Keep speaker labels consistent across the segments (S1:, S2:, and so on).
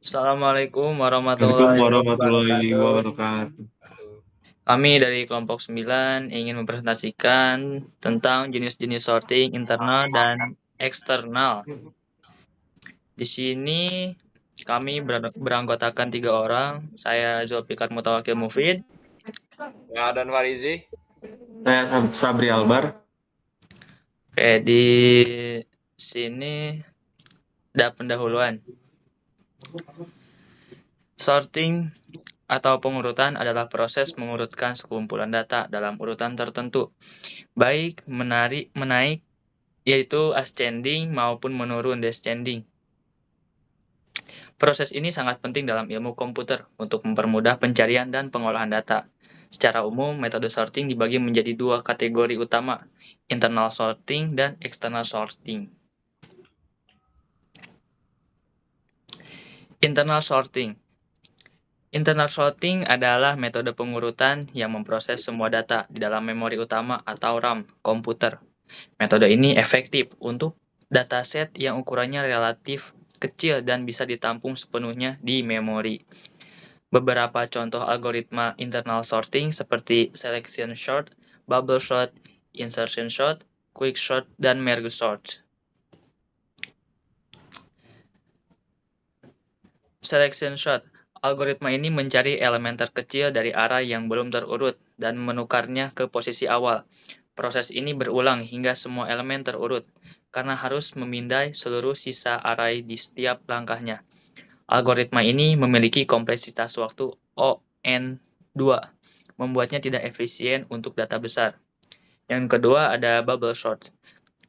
S1: Assalamualaikum
S2: Assalamualaikum
S1: warahmatullahi
S2: warahmatullahi
S1: wabarakatuh.
S2: wabarakatuh.
S1: Kami dari kelompok 9 ingin mempresentasikan tentang jenis-jenis sorting internal dan eksternal. Di sini kami beranggotakan 3 orang. Saya Zulfikar Mutawakil Mufid.
S3: Ya, dan Farizi.
S2: Saya Sabri Albar.
S1: Oke, di sini ada pendahuluan. Sorting atau pengurutan adalah proses mengurutkan sekumpulan data dalam urutan tertentu, baik menaik yaitu ascending maupun menurun descending. Proses ini sangat penting dalam ilmu komputer untuk mempermudah pencarian dan pengolahan data. Secara umum, metode sorting dibagi menjadi 2 kategori utama, internal sorting dan external sorting. Internal sorting. Internal sorting adalah metode pengurutan yang memproses semua data di dalam memori utama atau RAM komputer. Metode ini efektif untuk dataset yang ukurannya relatif kecil dan bisa ditampung sepenuhnya di memori. Beberapa contoh algoritma internal sorting seperti selection sort, bubble sort, insertion sort, quick sort, dan merge sort. Selection sort. Algoritma ini mencari elemen terkecil dari array yang belum terurut dan menukarnya ke posisi awal. Proses ini berulang hingga semua elemen terurut, karena harus memindai seluruh sisa array di setiap langkahnya. Algoritma ini memiliki kompleksitas waktu O(n)2, membuatnya tidak efisien untuk data besar. Yang kedua ada bubble sort.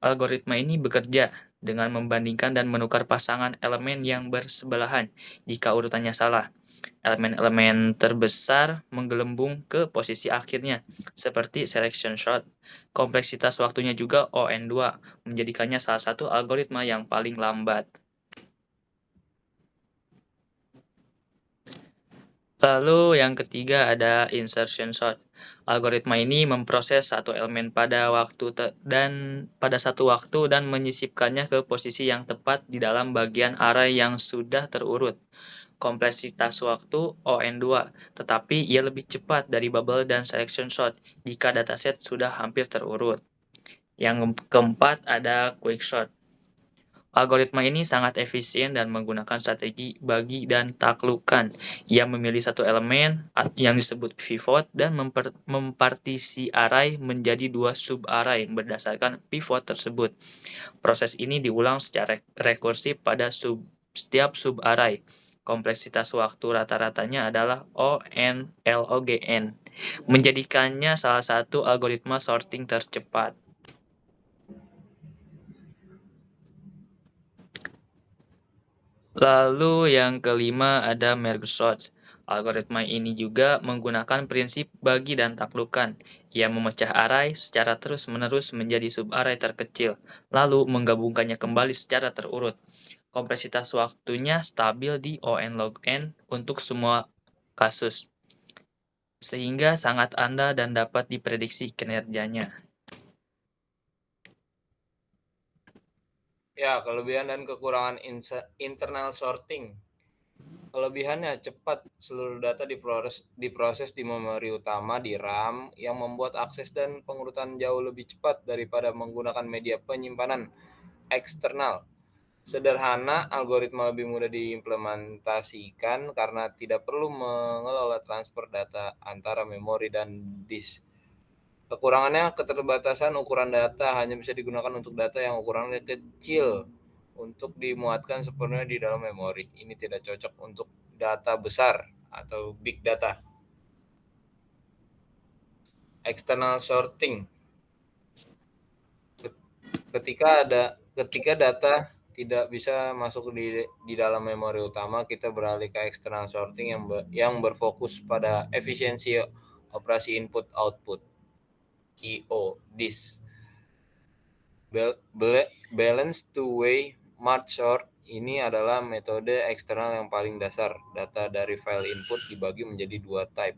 S1: Algoritma ini bekerja dengan membandingkan dan menukar pasangan elemen yang bersebelahan jika urutannya salah. Elemen-elemen terbesar menggelembung ke posisi akhirnya, seperti selection sort. Kompleksitas waktunya juga O(n)2, menjadikannya salah satu algoritma yang paling lambat. Lalu yang ketiga ada insertion sort. Algoritma ini memproses satu elemen pada satu waktu dan menyisipkannya ke posisi yang tepat di dalam bagian array yang sudah terurut. Kompleksitas waktu O(n)2, tetapi ia lebih cepat dari bubble dan selection sort jika dataset sudah hampir terurut. Yang keempat ada quick sort. Algoritma ini sangat efisien dan menggunakan strategi bagi dan taklukan. Ia memilih satu elemen yang disebut pivot dan mempartisi array menjadi 2 sub-array berdasarkan pivot tersebut. Proses ini diulang secara rekursif pada setiap sub-array. Kompleksitas waktu rata-ratanya adalah O(n)log(n), menjadikannya salah satu algoritma sorting tercepat. Lalu yang kelima ada merge sort. Algoritma ini juga menggunakan prinsip bagi dan taklukan. Ia memecah array secara terus-menerus menjadi sub-array terkecil, lalu menggabungkannya kembali secara terurut. Kompleksitas waktunya stabil di O(n)log(n) untuk semua kasus, sehingga sangat andal dan dapat diprediksi kinerjanya.
S3: Ya, kelebihan dan kekurangan internal sorting. Kelebihannya cepat, seluruh data diproses di memori utama di RAM yang membuat akses dan pengurutan jauh lebih cepat daripada menggunakan media penyimpanan eksternal. Sederhana, algoritma lebih mudah diimplementasikan karena tidak perlu mengelola transfer data antara memori dan disk. Kekurangannya, keterbatasan ukuran data hanya bisa digunakan untuk data yang ukurannya kecil untuk dimuatkan sepenuhnya di dalam memori. Ini tidak cocok untuk data besar atau big data. External sorting. Ketika data tidak bisa masuk di dalam memori utama, kita beralih ke external sorting yang berfokus pada efisiensi operasi input output. I/O, disk. Balance two-way merge sort ini adalah metode eksternal yang paling dasar. Data dari file input dibagi menjadi 2 type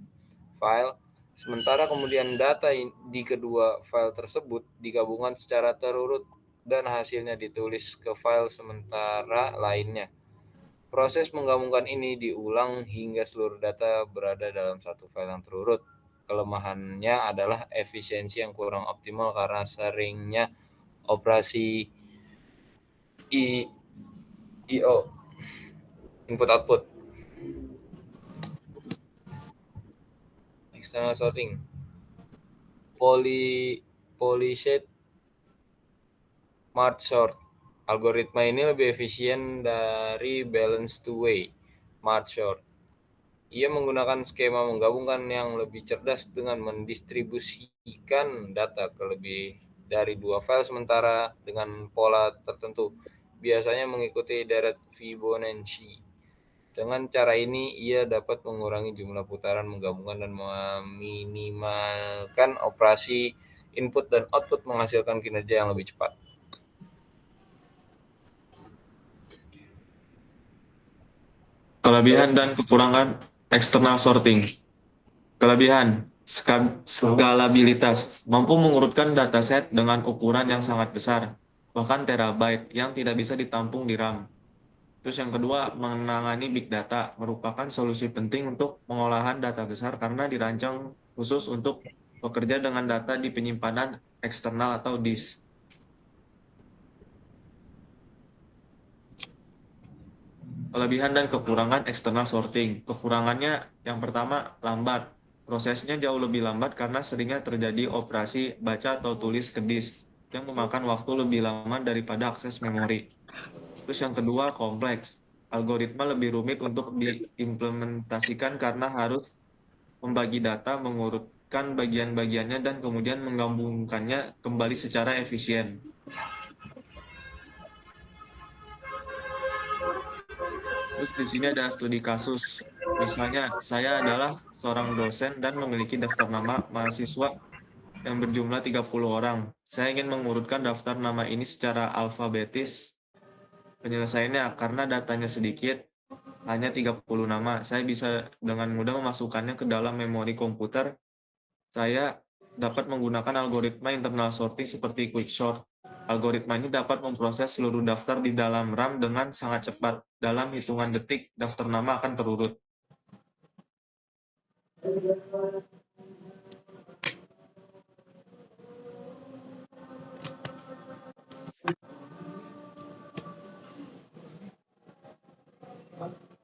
S3: file, sementara kemudian data di kedua file tersebut digabungkan secara terurut dan hasilnya ditulis ke file sementara lainnya. Proses menggabungkan ini diulang hingga seluruh data berada dalam satu file yang terurut. Kelemahannya adalah efisiensi yang kurang optimal karena seringnya operasi IO input output. External sorting. Polyshade merge sort. Algoritma ini lebih efisien dari balance to way merge sort. Ia menggunakan skema menggabungkan yang lebih cerdas dengan mendistribusikan data ke lebih dari 2 file sementara dengan pola tertentu, biasanya mengikuti deret Fibonacci. Dengan cara ini, ia dapat mengurangi jumlah putaran menggabungkan dan meminimalkan operasi input dan output menghasilkan kinerja yang lebih cepat.
S2: Kelebihan dan kekurangan external sorting. Kelebihan, skalabilitas, mampu mengurutkan dataset dengan ukuran yang sangat besar, bahkan terabyte yang tidak bisa ditampung di RAM. Terus yang kedua, menangani big data, merupakan solusi penting untuk pengolahan data besar karena dirancang khusus untuk bekerja dengan data di penyimpanan eksternal atau disk. Kelebihan dan kekurangan external sorting. Kekurangannya yang pertama, lambat. Prosesnya jauh lebih lambat karena seringnya terjadi operasi baca atau tulis ke disk yang memakan waktu lebih lama daripada akses memori. Terus yang kedua, kompleks. Algoritma lebih rumit untuk diimplementasikan karena harus membagi data, mengurutkan bagian-bagiannya, dan kemudian menggabungkannya kembali secara efisien. Terus di sini ada studi kasus. Misalnya, saya adalah seorang dosen dan memiliki daftar nama mahasiswa yang berjumlah 30 orang. Saya ingin mengurutkan daftar nama ini secara alfabetis. Penyelesaiannya, karena datanya sedikit, hanya 30 nama, saya bisa dengan mudah memasukkannya ke dalam memori komputer. Saya dapat menggunakan algoritma internal sorting seperti quicksort. Algoritma ini dapat memproses seluruh daftar di dalam RAM dengan sangat cepat. Dalam hitungan detik, daftar nama akan terurut.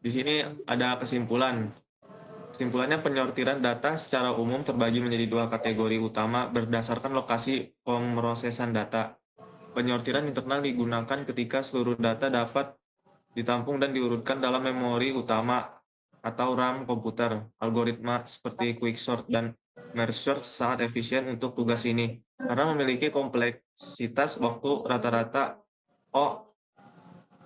S2: Di sini ada kesimpulan. Kesimpulannya, penyortiran data secara umum terbagi menjadi 2 kategori utama berdasarkan lokasi pemrosesan data. Penyortiran internal digunakan ketika seluruh data dapat ditampung dan diurutkan dalam memori utama atau RAM komputer. Algoritma seperti quicksort dan merge sort sangat efisien untuk tugas ini karena memiliki kompleksitas waktu rata-rata.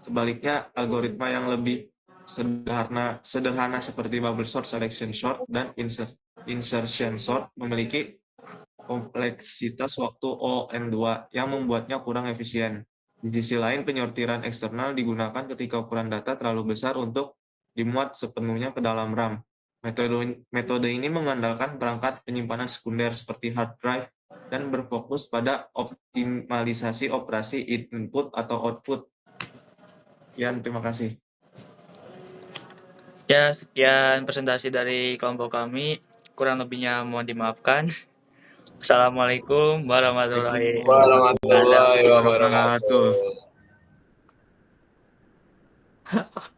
S2: Sebaliknya, algoritma yang lebih sederhana seperti bubble sort, selection sort, dan insertion sort memiliki kompleksitas waktu O(n)2 yang membuatnya kurang efisien. Di sisi lain, penyortiran eksternal digunakan ketika ukuran data terlalu besar untuk dimuat sepenuhnya ke dalam RAM. Metode ini mengandalkan perangkat penyimpanan sekunder seperti hard drive dan berfokus pada optimalisasi operasi input atau output. Sekian, terima kasih.
S1: Ya, sekian presentasi dari kelompok kami. Kurang lebihnya mohon dimaafkan. Assalamualaikum warahmatullahi
S3: Warahmatullahi
S1: wabarakatuh.
S3: wabarakatuh.